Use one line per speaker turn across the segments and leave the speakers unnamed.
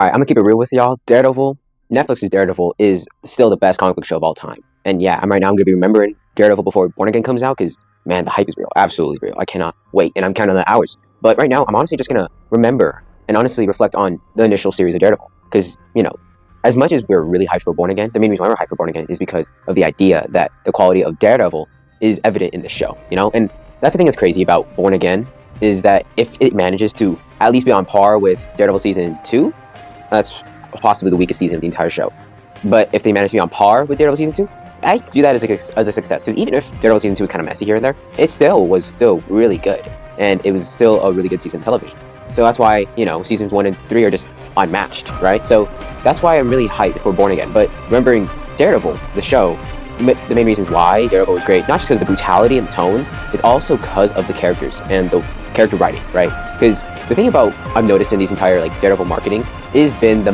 Alright, I'm gonna keep it real with y'all. Netflix's Daredevil is still the best comic book show of all time. And yeah, right now I'm gonna be remembering Daredevil before Born Again comes out, because man, the hype is real, absolutely real. I cannot wait, and I'm counting the hours. But right now, I'm honestly just gonna remember and honestly reflect on the initial series of Daredevil, because as much as we're really hyped for Born Again, the main reason why we're hyped for Born Again is because of the idea that the quality of Daredevil is evident in the show. And that's the thing that's crazy about Born Again, is that if it manages to at least be on par with Daredevil season 2, that's possibly the weakest season of the entire show. But if they manage to be on par with Daredevil season 2, I view that as a success, because even if Daredevil season 2 was kind of messy here and there, it still was really good, and it was still a really good season of television. So that's why, seasons 1 and 3 are just unmatched, right? So that's why I'm really hyped for Born Again. But remembering Daredevil, the show, the main reasons why Daredevil was great, not just because of the brutality and the tone, it's also because of the characters and the character writing, right? Because the thing about I've noticed in these entire Daredevil marketing is been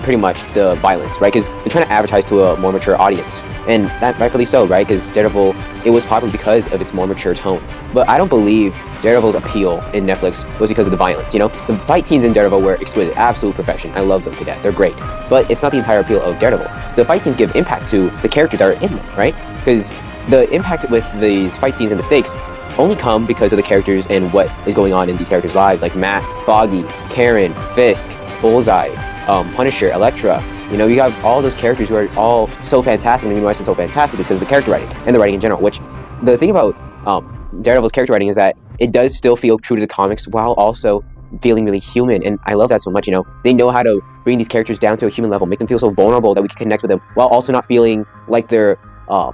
pretty much the violence, right? Because they're trying to advertise to a more mature audience, and that rightfully so, right? Because Daredevil, it was popular because of its more mature tone. But I don't believe Daredevil's appeal in Netflix was because of the violence. The fight scenes in Daredevil were exquisite, absolute perfection. I love them to death. They're great. But it's not the entire appeal of Daredevil. The fight scenes give impact to the characters that are in them, right? Because the impact with these fight scenes and the stakes only come because of the characters and what is going on in these characters' lives, like Matt, Foggy, Karen, Fisk, Bullseye, Punisher, Elektra. You have all those characters who are all so fantastic, and the reason why it's so fantastic is because of the character writing and the writing in general. Which, the thing about Daredevil's character writing is that it does still feel true to the comics while also feeling really human, and I love that so much. They know how to bring these characters down to a human level, make them feel so vulnerable that we can connect with them, while also not feeling like they're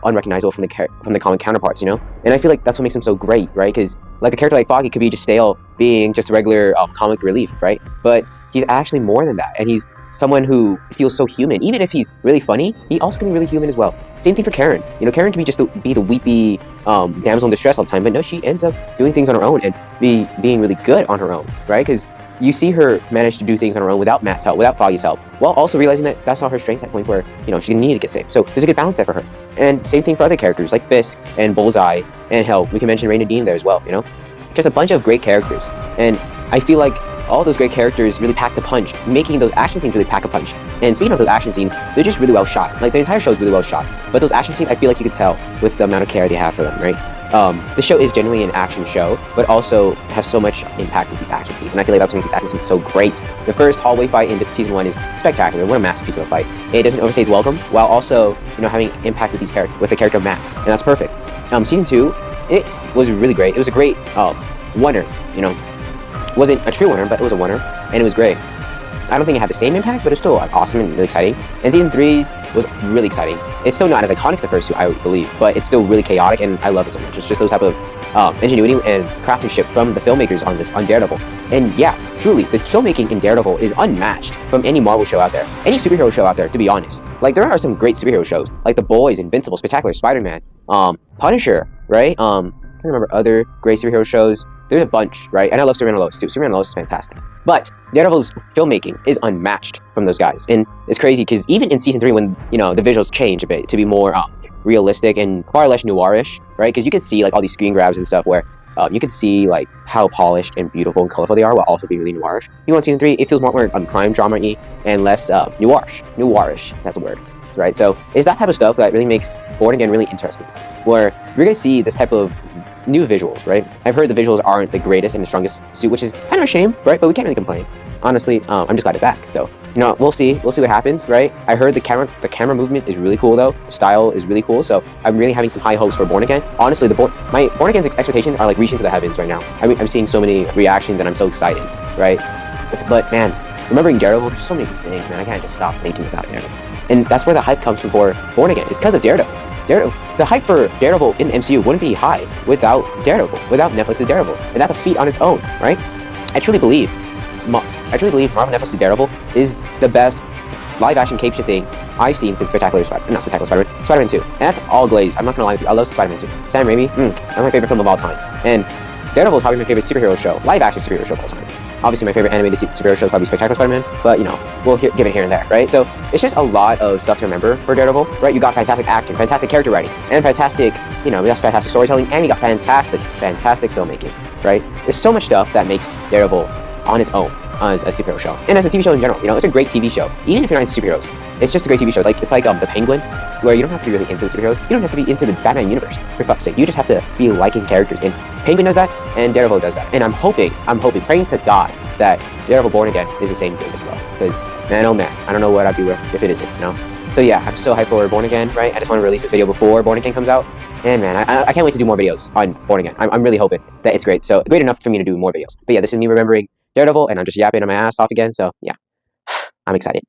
unrecognizable from the comic counterparts. And I feel like that's what makes them so great, right? Because a character like Foggy could be just stale, being just a regular comic relief, right? But he's actually more than that, and he's someone who feels so human. Even if he's really funny, he also can be really human as well. Same thing for Karen. Karen can be just be the weepy damsel in distress all the time, but no, she ends up doing things on her own and being really good on her own, right? Because you see her manage to do things on her own without Matt's help, without Foggy's help, while also realizing that that's not her strengths at a point where, she's gonna need to get saved. So there's a good balance there for her. And same thing for other characters like Fisk and Bullseye, and hell, we can mention Raina Dean there as well, Just a bunch of great characters. And I feel like all those great characters really packed a punch, making those action scenes really pack a punch. And speaking of those action scenes, they're just really well shot. The entire show is really well shot. But those action scenes, I feel like you could tell with the amount of care they have for them, right? The show is genuinely an action show, but also has so much impact with these action scenes. And I feel like that's what makes these action scenes so great. The first hallway fight in season 1 is spectacular. What a masterpiece of a fight. It doesn't overstay its welcome, while also, having impact with with the character of Matt. And that's perfect. Season 2, it was really great. It was a great winner, Wasn't a true winner, but it was a winner, and it was great. I don't think it had the same impact, but it's still awesome and really exciting. And season 3's was really exciting. It's still not as iconic as the first two, I believe, but it's still really chaotic, and I love it so much. It's just those type of ingenuity and craftsmanship from the filmmakers on Daredevil. And yeah, truly, the filmmaking in Daredevil is unmatched from any Marvel show out there, any superhero show out there, to be honest. There are some great superhero shows, like The Boys, Invincible, Spectacular, Spider-Man, Punisher, right? I can't remember other great superhero shows. There's a bunch, right? And I love Superman and Lois too. Superman and Lois is fantastic. But Daredevil's filmmaking is unmatched from those guys. And it's crazy because even in season 3, when, the visuals change a bit to be more realistic and far less noirish, right? Because you could see all these screen grabs and stuff where you could see how polished and beautiful and colorful they are while also being really noirish. In season 3, it feels more crime drama-y and less noirish. That's a word. Right? So it's that type of stuff that really makes Born Again really interesting, where you're going to see this type of new visuals, right? I've heard the visuals aren't the greatest and the strongest suit, which is kind of a shame, right? But we can't really complain. Honestly, I'm just glad it's back. So, we'll see what happens, right? I heard the camera movement is really cool though. The style is really cool. So I'm really having some high hopes for Born Again. Honestly, my Born Again's expectations are reaching to the heavens right now. I'm seeing so many reactions and I'm so excited, right? But man, remembering Daredevil, there's so many good things, man. I can't just stop thinking about Daredevil. And that's where the hype comes from for Born Again. It's because of Daredevil. The hype for Daredevil in the MCU wouldn't be high without Daredevil, without Netflix's Daredevil. And that's a feat on its own, right? I truly believe Marvel Netflix's Daredevil is the best live-action cape shit thing I've seen since Spider-Man 2. And that's all glazed. I'm not gonna lie with you. I love Spider-Man 2. Sam Raimi, that's my favorite film of all time. And Daredevil is probably my favorite superhero show, live-action superhero show of all time. Obviously, my favorite animated superhero show is probably Spectacular Spider-Man, but we'll give it here and there, right? So it's just a lot of stuff to remember for Daredevil, right? You got fantastic action, fantastic character writing, and fantastic, we got fantastic storytelling, and you got fantastic filmmaking, right? There's so much stuff that makes Daredevil on its own as a superhero show, and as a TV show in general. You know, it's a great TV show. Even if you're not into superheroes, it's just a great TV show. It's like The Penguin, where you don't have to be really into the superheroes. You don't have to be into the Batman universe, for fuck's sake. You just have to be liking characters, and Penguin does that, and Daredevil does that. And I'm hoping, praying to God that Daredevil Born Again is the same thing as well. Because, man, oh man, I don't know what I'd be with if it isn't, you know? So yeah, I'm so hyped for Born Again, right? I just want to release this video before Born Again comes out. And man, I can't wait to do more videos on Born Again. I'm really hoping that it's great. So great enough for me to do more videos. But yeah, this is me remembering Daredevil, and I'm just yapping on my ass off again. So yeah, I'm excited.